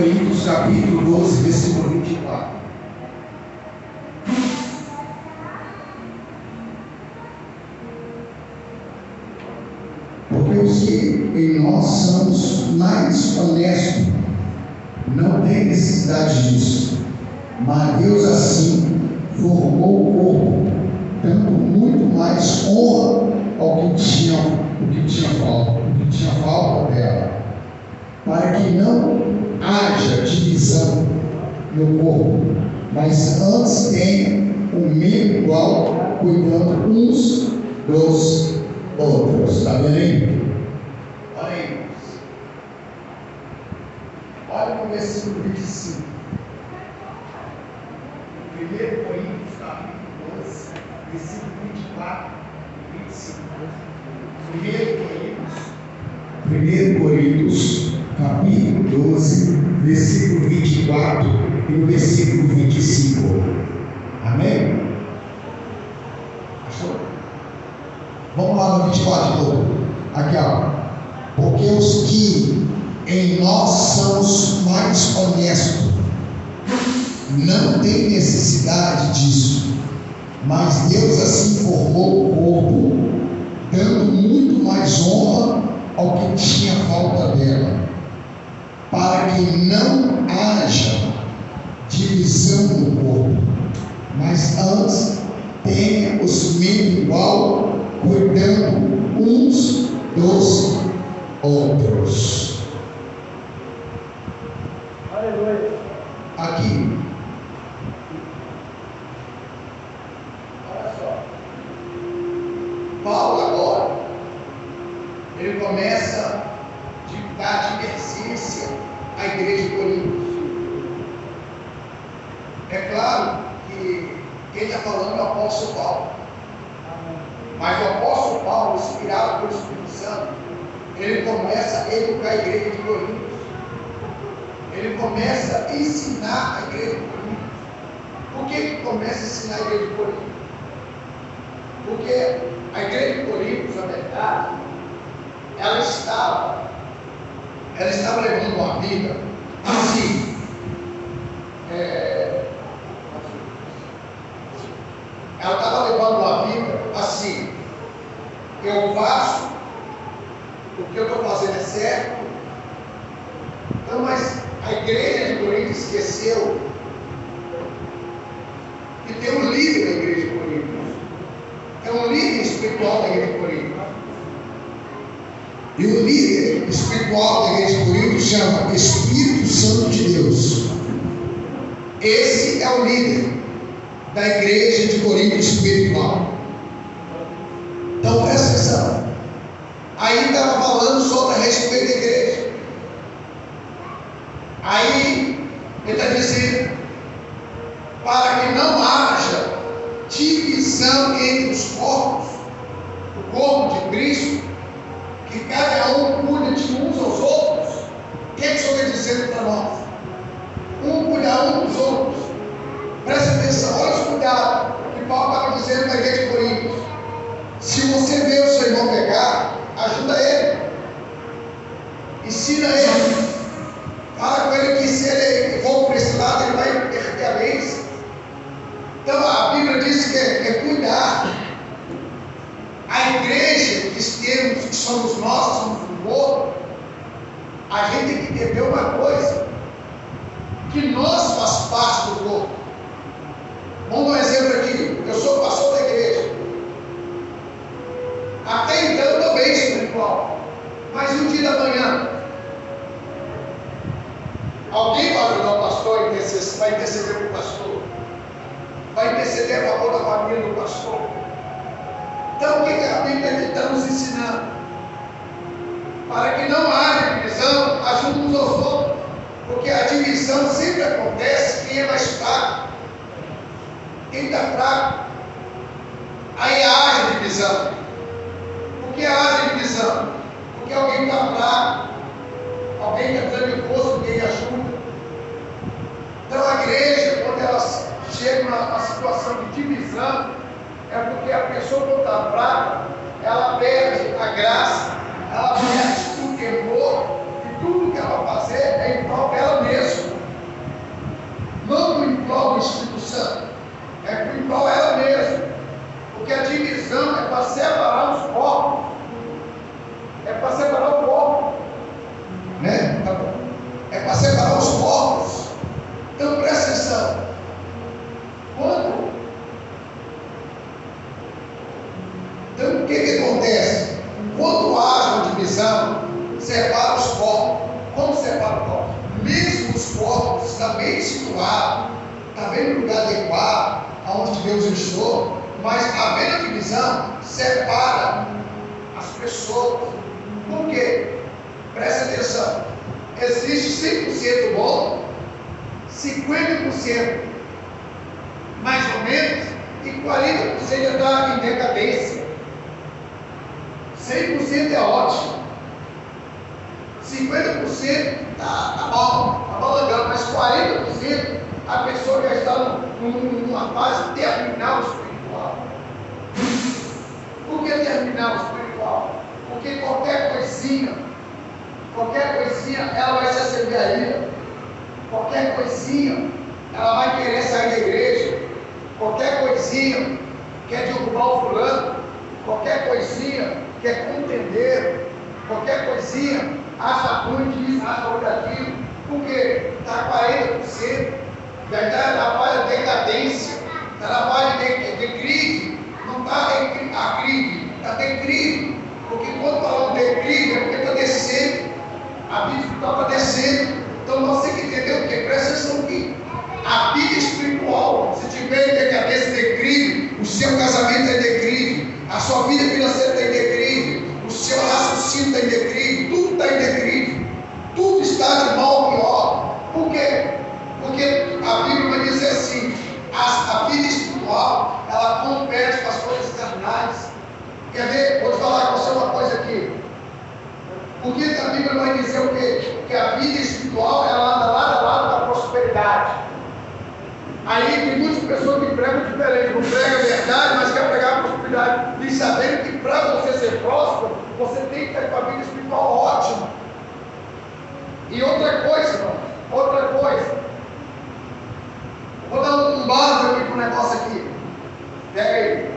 Coríntios, capítulo 12, versículo 24. Porque os que em nós somos mais honestos não tem necessidade disso, mas Deus assim formou o corpo, dando muito mais honra ao que tinha falta dela, para que não haja divisão no corpo, mas antes tenha um membro igual, cuidando uns dos outros. Está vendo aí? Olha aí. Olha no versículo 25. 1 Coríntios, capítulo 12, versículo 24 e 25. 1 Coríntios, capítulo 12, versículo 24 e o versículo 25. Amém? Achou? Vamos lá no 24 de novo. Aqui, ó. Porque os que em nós somos mais honestos não tem necessidade disso, mas Deus assim formou o corpo, dando muito mais honra ao que tinha falta dela, para que não haja divisão no corpo, mas antes tenha os membros igual, cuidando uns dos outros. Aleluia. Aqui, olha só, Paulo agora, ele começa a dar advertência à igreja de Corinto. É claro que quem está falando é o apóstolo Paulo, mas o apóstolo Paulo, inspirado pelo Espírito Santo, ele começa a educar a igreja de Corinto. Ele começa a ensinar a igreja de Corinto. Por que começa a ensinar a igreja de Corinto? Porque a igreja de Corinto, na verdade, ela estava levando uma vida assim. Ela estava levando uma vida assim. Eu faço, o que eu estou fazendo é certo. Então, mas a igreja de Corinto esqueceu que tem um líder da igreja de Corinto. É um líder espiritual da igreja de Corinto. E o líder espiritual da igreja de Corinto chama Espírito Santo de Deus. Esse é o líder da igreja de Corinto espiritual. Então presta atenção. Aí estava falando sobre a respeito da igreja. Aí ele está dizendo, para que não haja divisão entre os corpos, o corpo de Cristo, que cada um cuida de uns aos outros. O que é que o Senhor está dizendo para nós? Um cuidar um dos outros. Presta atenção, olha os cuidados que Paulo estava dizendo para a igreja de Corinto. Se você vê o seu irmão pecar, ajuda ele, ensina ele, fala com ele que se ele for para esse lado, ele vai perder a vez. Então a Bíblia diz que é cuidar. A igreja que somos nós, que somos o corpo, a gente tem que entender uma coisa, que nós faz parte do corpo. Vamos dar um exemplo aqui. Eu sou pastor da igreja. Até então eu estou bem espiritual. Mas no dia da manhã, alguém vai ajudar o pastor, vai interceder para o pastor, vai interceder a favor da família do pastor. Então o que a Bíblia está nos ensinando? Para que não haja divisão, ajude uns aos outros. Porque a divisão sempre acontece quem é mais fraco. Quem está fraco, aí haja divisão. Por que haja divisão? Porque alguém está fraco, alguém está nervoso, ninguém ajuda. Então a igreja, quando ela chega numa situação de divisão, é porque a pessoa que está fraca, ela perde a graça, ela perde o temor, e tudo que ela vai fazer é em prol dela mesma. está bem situado, está bem no lugar adequado, aonde Deus estou, mas havendo divisão, separa as pessoas. Por quê? Presta atenção. Existe 100% bom, 50% mais ou menos, e 40% já está em decadência. 100% é ótimo. 50% está bom, está balangando, mas 40% a pessoa já está numa fase terminal espiritual. Por que terminal espiritual? Porque qualquer coisinha, ela vai se acender a ira. Qualquer coisinha, ela vai querer sair da igreja. Qualquer coisinha, quer derrubar o fulano. Qualquer coisinha, quer contender. Qualquer coisinha, acha ruim disso, acha ruim daquilo. Porque está 40%, já está na fase de decadência, está na fase de declive. Não está a crise, está declive. Porque quando falamos de declive, é porque está descendo. A vida espiritual está descendo. Então você que entendeu o que? Presta atenção aqui. A vida espiritual, se tiver em decadência, declive, o seu casamento é declive, a sua vida financeira está em declive, o seu raciocínio está em declive, tudo está em declive, tudo está de mal a pior. Por quê? Porque a Bíblia vai dizer assim: a vida espiritual, ela compete com as coisas carnais. Quer ver? Vou te falar com você uma coisa aqui. Por que a Bíblia vai dizer o quê? Que a vida espiritual, ela anda lado a lado da prosperidade. Aí tem muitas pessoas que pregam diferente, não pregam a verdade, mas quer pregar a prosperidade. E sabendo que para você ser próspero, você tem que ter uma vida espiritual ótima. E outra coisa, irmão, outra coisa. Vou dar um básico aqui para o negócio aqui. Pega aí.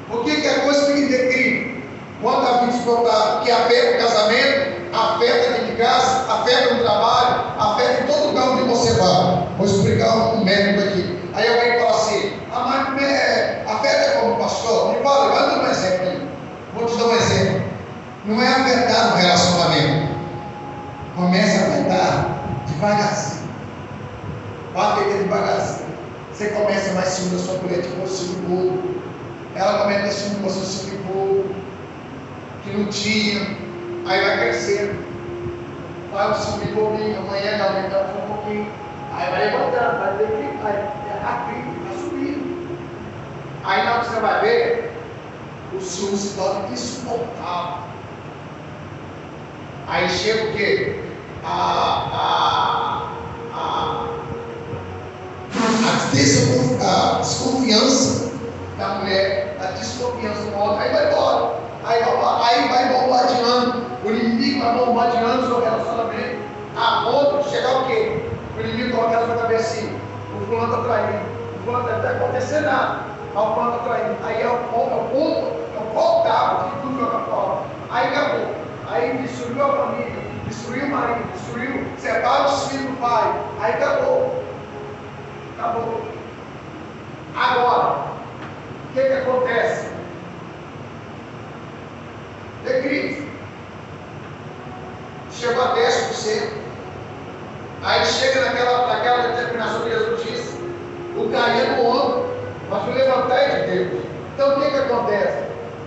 Por que a coisa fica em declínio? Quando a vida espiritual, que afeta o casamento, afeta dentro de casa, afeta no trabalho, afeta em todo lugar onde você vai. Vou explicar um método aqui. Aí alguém fala assim: mas afeta como pastor? Me fala, vai dar um exemplo aí. Vou te dar um exemplo. Não é afetar no relacionamento. Começa a afetar devagarzinho. Vai ter devagarzinho. Você começa mais ciúme da sua colher de consigo do bolo. Ela começa a ciúme com o seu bolo, que não tinha. Aí vai crescendo. Vai subir um pouquinho, amanhã vai aumentando um pouquinho. Aí vai levantando, vai subindo. Aí na hora que você vai ver, o ciúme se torna insuportável. Aí chega o quê? A desconfiança da mulher, a desconfiança do outro, aí vai embora. Aí vai bombardeando, o inimigo vai bombardeando o seu relacionamento, a ponto de chegar o quê? O inimigo coloca na sua cabeça assim: o fulano está traindo, o fulano não está acontecendo nada, mas o fulano está traindo. Aí é o voltava que tudo joga fora. Aí acabou, aí destruiu a família, destruiu o marido, separa os filhos do pai, aí acabou. Agora, o que acontece? Declive. Chegou a 10%. Aí chega naquela determinação que Jesus disse: o cair é do homem, mas o levantar é de Deus. Então o que acontece?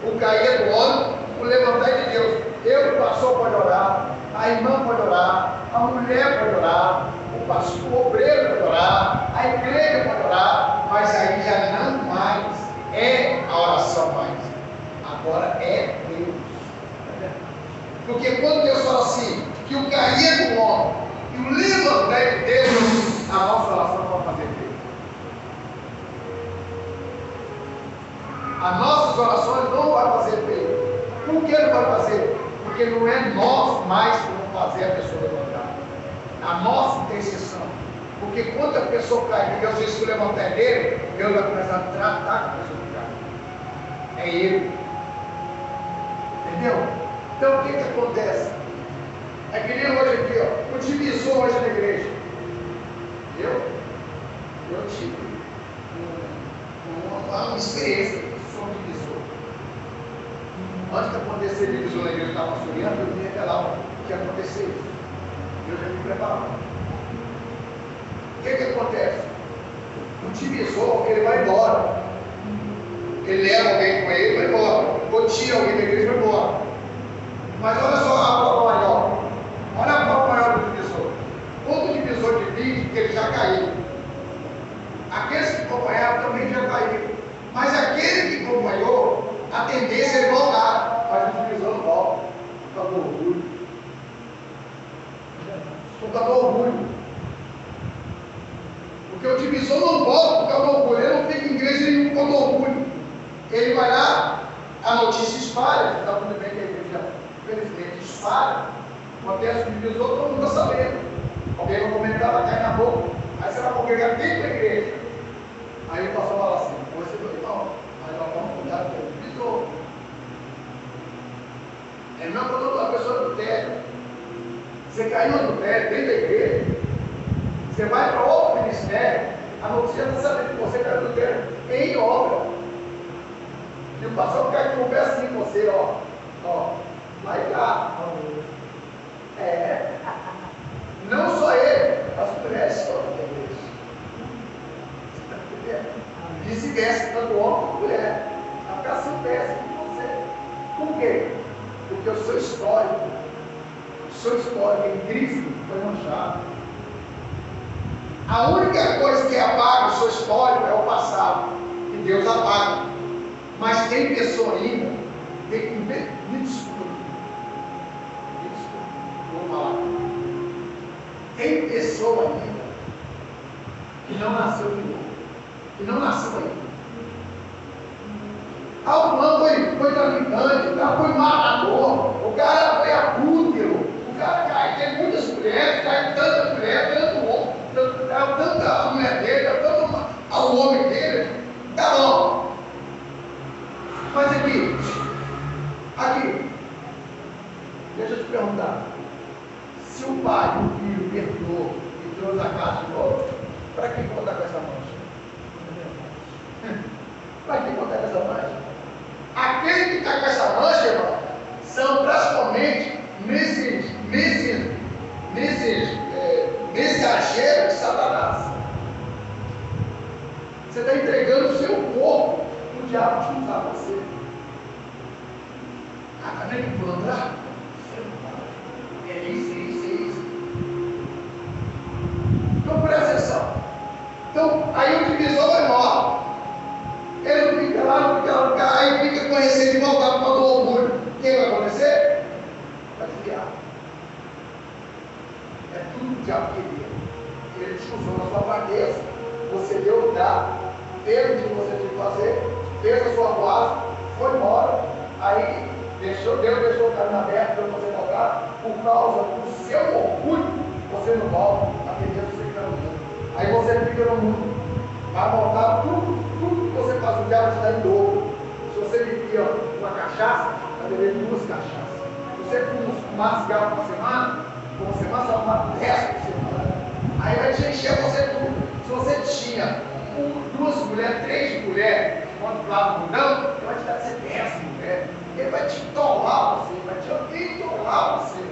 O cair é do homem, o levantar é de Deus. O pastor pode orar, a irmã pode orar, a mulher pode orar, o pastor, o obreiro pode orar, a igreja pode orar, mas aí já não mais é a oração mais. Agora é Deus. Porque quando Deus fala assim, que o cair é do homem e o levantar é de Deus, a nossa oração não vai fazer Deus. As nossas orações não vão fazer Deus. Por que não vai fazer? Porque não é nós mais que vamos fazer a pessoa levantar. A nossa intercessão. Porque quando a pessoa cai, Deus diz que o levantar é dele, Deus vai começar a tratar com a pessoa que cai. É ele. Entendeu? Então o que acontece? É que nem hoje aqui, ó, o divisor hoje na igreja. Eu tive uma experiência sobre o divisor. Antes de acontecer divisor na igreja que estava pastoreando, eu me revelava que ia acontecer isso. Eu já me preparava. que acontece? O divisor, ele vai embora. Ele leva alguém com ele, vai embora. Ou tira alguém da igreja, vai embora. Mas olha só a prova maior. Olha a prova maior do divisor. Todo divisor divide, que ele já caiu. Aqueles que acompanharam também já caíram. Mas aquele que acompanhou, a tendência é ele voltar. Mas o divisor não volta. Por causa do orgulho. Por causa do orgulho. Porque o divisor não volta por causa do orgulho. Ele não fica em igreja nenhuma por causa do orgulho. Ele vai lá, a notícia espalha, está tudo bem que a igreja, infelizmente, espalha. Acontece o divisor, todo mundo está sabendo. Alguém vai comentar, vai cair na boca. Aí você vai congregar dentro da igreja. Aí o pastor fala assim: você não, mas nós vamos cuidar com o divisor. É não quando a pessoa do adultério. Você caiu no adultério dentro da igreja. Você vai para outro ministério. A notícia está sabendo que você caiu no adultério em obra. E o pastor quer que converse assim com você, vai cá. Não só ele, as mulheres estão na igreja. Você está entendendo? Vice-versa, tanto homem quanto mulher. Vai ficar assim péssimo com você. Por quê? Porque o seu histórico em Cristo foi manchado. A única coisa que apaga o seu histórico é o passado, que Deus apaga. Mas tem pessoa ainda, me desculpe, vou falar. Tem pessoa ainda que não nasceu de novo, que não nasceu ainda. O fulano foi traficante, o cara foi matador, o cara foi adúltero, o cara cai, tem muitas mulheres, cai tanta mulher, tanto homem, tanta a mulher dele, tanto o homem dele, tá bom. Mas aqui, deixa eu te perguntar, se o pai e o filho perdoou e trouxe a casa de novo, para que contar com essa mancha? Para que contar com essa mancha? Aquele que está com essa mancha, irmão, são praticamente mensageiros de Satanás. Você está entregando o seu corpo para o diabo te usar você. Tá vendo que fulano lá? É isso. Então presta atenção. Então, aí o divisor vai embora. Ele não fica lá, aí fica com receio de voltar para o orgulho. O que vai acontecer? Vai desviar. É tudo que o diabo queria. Ele te usou na sua fraqueza. Você deu lugar, fez o que você tinha que fazer, fez a sua guarda, foi embora. Aí Deus deixou o caminho aberto para você voltar. Por causa do seu orgulho, você não volta a ter Deus que no mundo. Aí você fica no mundo. Vai voltar tudo que você faz, o diabo te dá em dobro. Se você bebia uma cachaça, vai beber 2 cachaças. Se você fumar cigarro por semana, você vai fumar 10 por semana. Aí vai te encher você tudo. Se você tinha 2 mulheres, 3 mulheres, quando lá no mundão, ele vai te dar 10 mulheres. Ele vai te tolar você, vai te atolar você.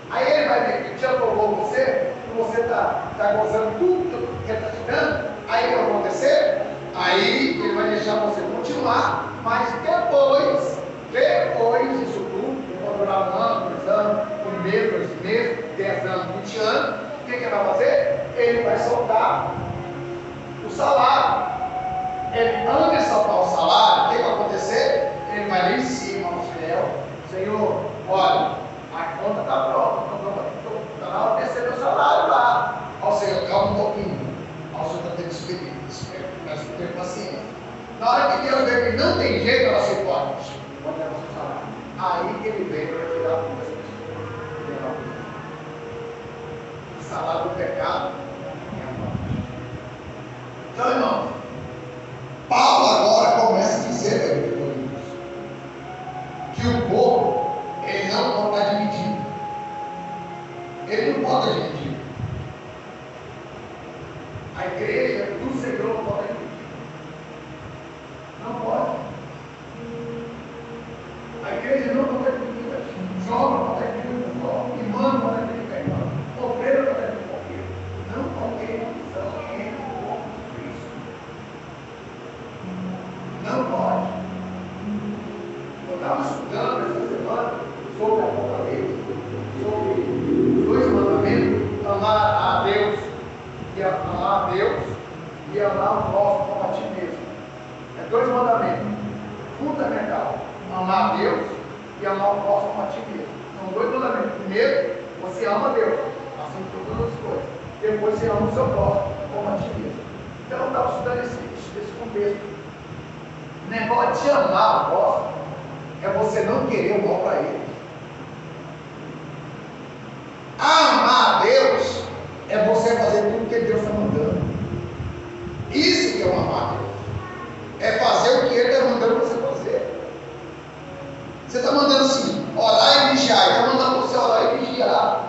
Aí ele vai ver que te atolou você, que você está gozando tudo que ele está te dando. Aí o que vai acontecer? Aí ele vai deixar você continuar, mas depois disso tudo, pode durar 1 ano, 2 anos, 1 mês, 2 meses, 10 anos, 20 anos, o que ele vai fazer? Ele vai soltar o salário. Ele, antes de soltar o salário, o que vai acontecer? Ele vai lá em cima ao céu: Senhor, olha, a conta está pronta, está na hora de receber o salário lá. Ó Senhor, calma um pouquinho. Ó Senhor, está tendo espera, mas tem paciência. Na hora que Deus vê que não tem jeito, ela se pode levar o seu salário. Aí que ele vem para tirar a coisa. O salário do pecado é a morte. Então, irmão, Paulo agora começa a dizer para ele que o povo, ele não pode estar dividido. Ele não pode estar dividido. A igreja do Senhor não pode estar dividida. Não pode. A igreja não pode estar dividida. Jovem não pode estar dividido com jovem. Irmão não pode estar dividido com irmão. Obreiro não pode estar dividido com obreiro. Não pode ter divisão. e amar a Deus e amar o próximo como a ti mesmo. É dois mandamentos. Fundamental. Amar a Deus e amar o próximo como a ti mesmo. São dois mandamentos. Primeiro, você ama a Deus, assim como todas as coisas. Depois você ama o seu próximo como a ti mesmo. Então eu estava estudando esse contexto. O negócio de amar o próximo é você não querer o mal para ele. Amar a Deus é você fazer tudo que Deus está mandando. Isso que é o amar a Deus. É fazer o que Ele está mandando você fazer. Você está mandando assim, orar e vigiar. Ele está mandando você orar e vigiar.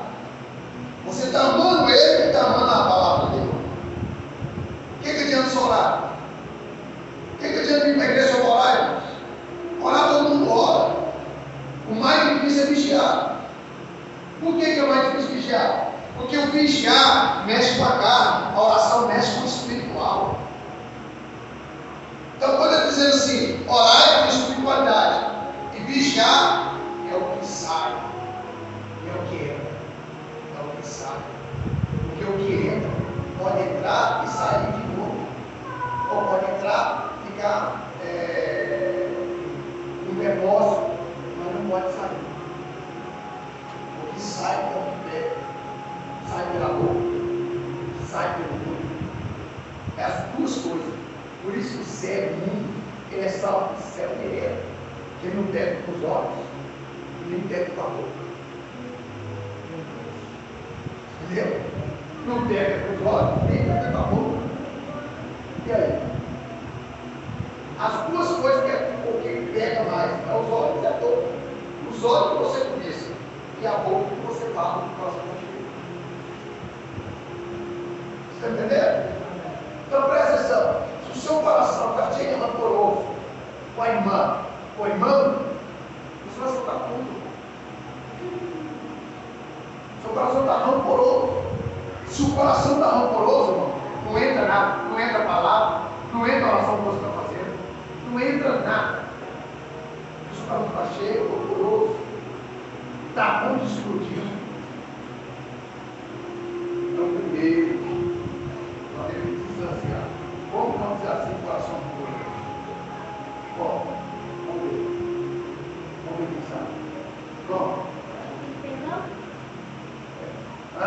Você está amando Ele e está amando a palavra dele. O que adianta só orar? O que adianta vir para a igreja só orar, irmãos? Orar todo mundo ora. O mais difícil é vigiar. Por que é mais difícil vigiar? Porque o vigiar mexe com a carne, a oração mexe com o espiritual. Então, quando eu estou dizendo assim, orar é com espiritualidade, e vigiar é o que sai, é o que entra, é o que sai. Porque o que entra pode entrar e sair de novo, ou pode entrar e ficar no negócio, mas não pode sair. O que sai é o que pega, sai pela boca, sai pelo olho. É as duas coisas. Por isso que o cego, ele é salvo do céu direto. Ele não pega com os olhos, nem pega com a boca. Entendeu? Não pega com os olhos, nem pega com a boca. E aí? As duas coisas que é o que pega mais é os olhos e a boca. Os olhos que você conhece e a boca que você fala no próximo dia. Você está entendendo? Então presta atenção. Se o seu coração está cheio de rancoroso com a irmã, com o irmão, você vai soltar tudo. Seu coração está rancoroso. Se o coração está rancoroso, irmão, não entra nada, não entra palavra, não entra a oração que você está fazendo, não entra nada. O seu coração está cheio, rancoroso, está muito explodido. Então, primeiro, nós devemos distanciar. Como não dizer assim o coração do outro? Bom, vamos ver. Vamos pensar. Pronto. Hã?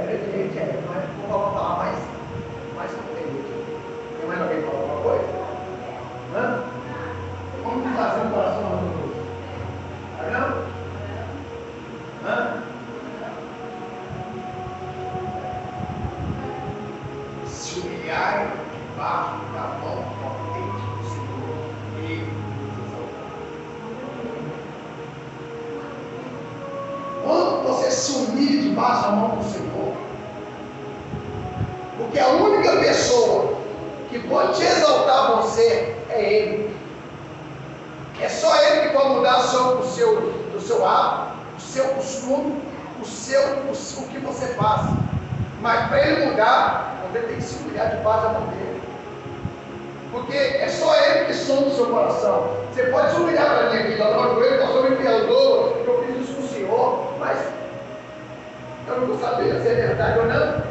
Ingrediente mas vamos falar mais conteúdo. Tem mais alguém falar alguma coisa? Hã? Como fazer um coração rancoroso? Tá vendo? Hã? Se humilhar debaixo da mão potente do Senhor e quando você se humilha debaixo da mão do Senhor, porque a única pessoa que pode te exaltar você é Ele. É só Ele que pode mudar o seu hábito, o seu costume, o que você faz. Mas para Ele mudar, você tem que se humilhar debaixo da mão dele. Porque é só Ele que sonda o seu coração. Você pode se humilhar para mim aqui, não, o pastor me perdoa, eu fiz isso com o Senhor, mas eu não vou saber se é verdade ou não.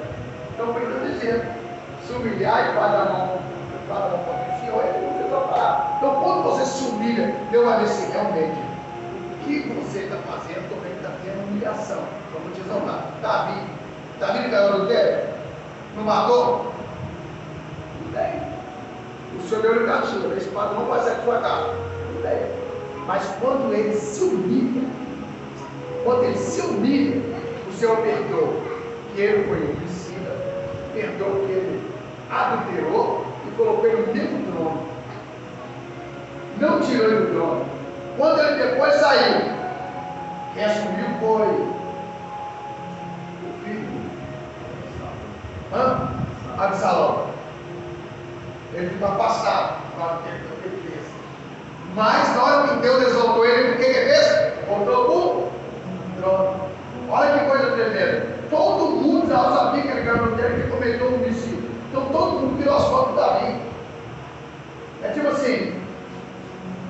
Então, por isso eu estou dizendo, se humilhar debaixo da mão do Senhor, Ele não precisa parar. Então, quando você se humilha, Deus vai ver se realmente o que você está fazendo também está tendo humilhação. Vamos te exaltar. Davi não ganhou no quê? Não matou? Não tem. O Senhor deu ele castigo, a espada não vai sair da sua casa. Não tem. Mas quando ele se humilha, o Senhor perdoa que ele foi homicida, perdoa que ele adulterou e colocou ele no mesmo trono. Não tirou ele do trono. Quando ele depois saiu, quem assumiu foi o filho Absalão. Ele ficou afastado para ter defesa. Mas na hora que Deus exaltou ele, o que ele fez? Voltou para o trono. Olha que coisa tremenda. Todo mundo já sabia que ele ganhou dele, que cometeu um homicídio. Então todo mundo virou as costas para Davi. É tipo assim,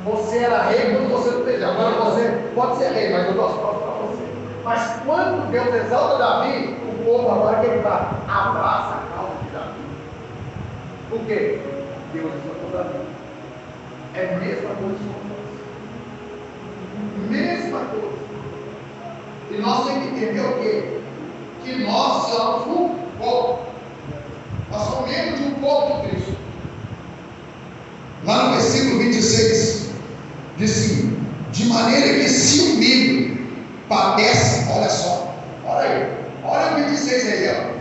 você era rei quando você não fez. Agora você pode ser rei, mas eu dou as costas para você. Mas quando Deus exalta Davi, o povo agora quer estar abraça a causa de Davi. Por quê? Deus escolheu Davi. É a mesma coisa com nós. Mesma coisa. E nós temos que entender o quê? Que nós somos um povo. Nós somos membros de um povo de Cristo. Lá no versículo 26, diz assim: de maneira que se o membro padece, olha só, olha aí, olha o 26 aí, ó.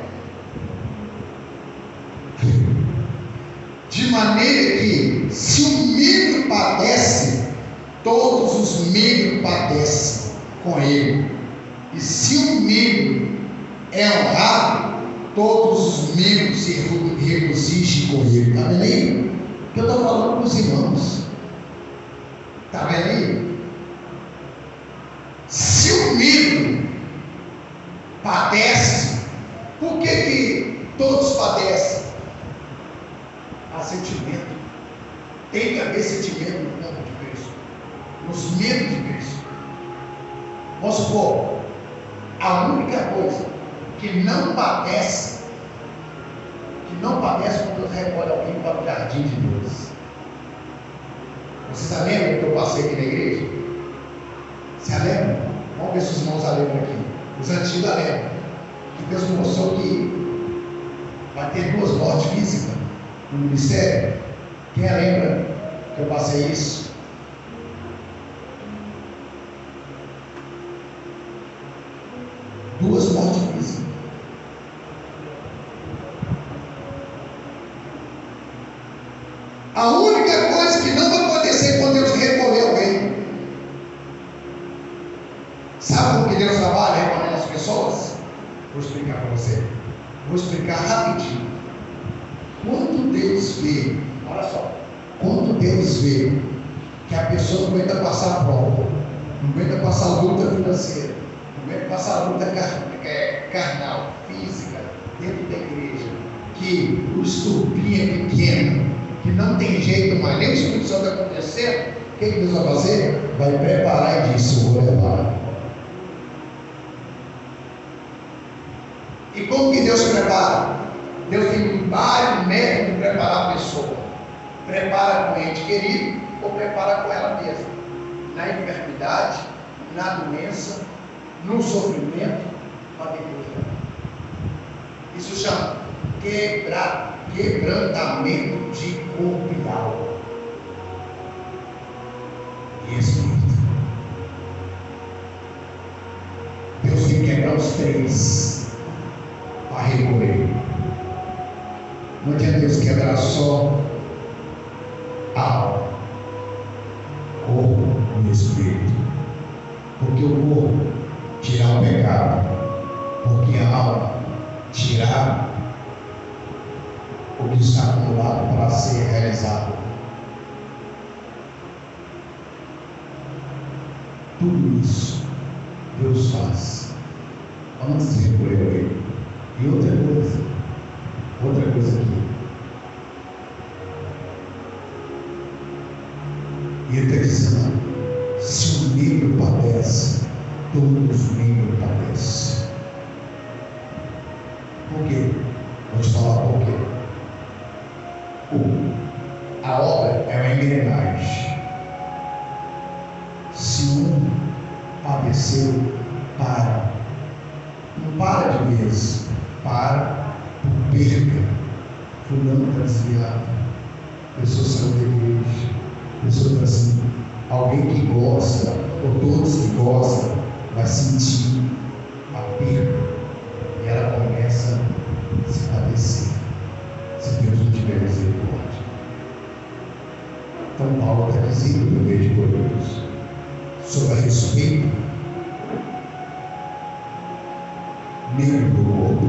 De maneira que se o membro padece, todos os membros padecem com ele. E se o membro é honrado, todos os membros se regozijam com ele. Está vendo aí? Eu estou falando com os irmãos. Está vendo aí? Se o membro padece, por que todos padecem? Há sentimento. Tem que haver sentimento no corpo de Cristo, nos membros de Cristo. Vamos supor, a única coisa que não padece quando Deus recolhe alguém para o jardim de Deus. Vocês lembram que eu passei aqui na igreja? Você lembra? Vamos ver se os irmãos lembram aqui. Os antigos lembram que Deus mostrou que vai ter 2 mortes físicas no ministério. Quem lembra que eu passei isso? Duas mortes físicas. A única coisa que não vai acontecer quando Deus recolher alguém. Sabe como que Deus trabalha recolhendo as pessoas? Vou explicar para você. Vou explicar rapidinho. Quando Deus vê, olha só, quando Deus vê que a pessoa não aguenta passar prova, não aguenta passar luta financeira, não aguenta passar luta carnal, física, dentro da igreja, que o estupinho é pequeno, que não tem jeito mais, nem o Espírito Santo vai acontecer, o que Deus vai fazer? Vai preparar e dizer: eu vou levar. E como que Deus prepara? Deus tem vários métodos de preparar a pessoa. Prepara com o ente querido ou prepara com ela mesma. Na enfermidade, na doença, no sofrimento, para depois dela. Isso chama quebrantamento de corpo e alma e espírito. Deus tem que quebrar os 3 para recolher. Não adianta Deus quebrar só alma, corpo e espírito. Porque o corpo tirar o pecado, porque a alma tirar o que está acumulado para ser realizado. Tudo isso Deus faz antes de recolher ele. E outra coisa aqui. E ele está dizendo: se o membro padece, todos os membros padecem. Por quê? Vou te falar por quê. A obra é uma engrenagem. Se um padeceu, para. Não para de vez, para por perda. Fulano está desviado, pessoa saiu da igreja, pessoa está assim. Alguém que gosta, ou todos que gostam, vai sentir a perda e ela começa a se padecer, se Deus não tiver misericórdia. Então Paulo está dizendo no meio de Coríntios sobre a respeito membro do corpo.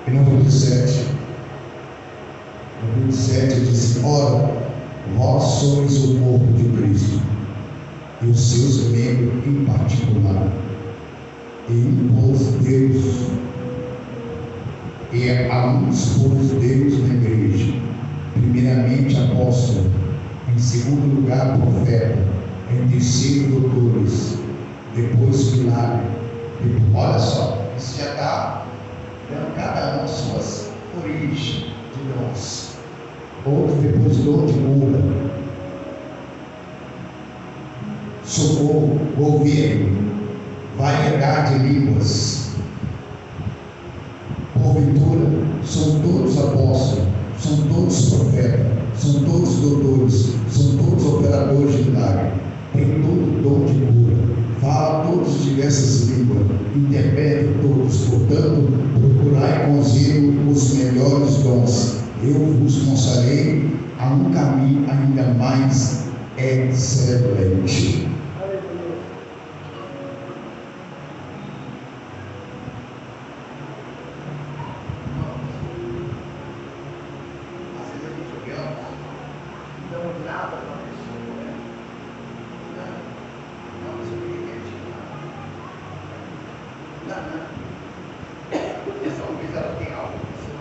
E no 27 diz: ora, vós sois o corpo de Cristo, e os seus membros em particular, e um pois Deus, e há uns pois Deus na igreja, primeiramente apóstolo, em segundo lugar profeta, em terceiro doutores, depois milagre. Olha só, isso já está Então, cada um suas origens de dons. Outros depois dom de cura, socorro, governo, variedade de línguas. Porventura, são todos apóstolos, são todos profetas, são todos doutores, são todos operadores de milagre, tem todo dom de cura, fala todas diversas línguas, interpreta todos. Portanto, procurai com zelo os melhores dons. Eu vos mostrarei a um caminho ainda mais excelente. Não nada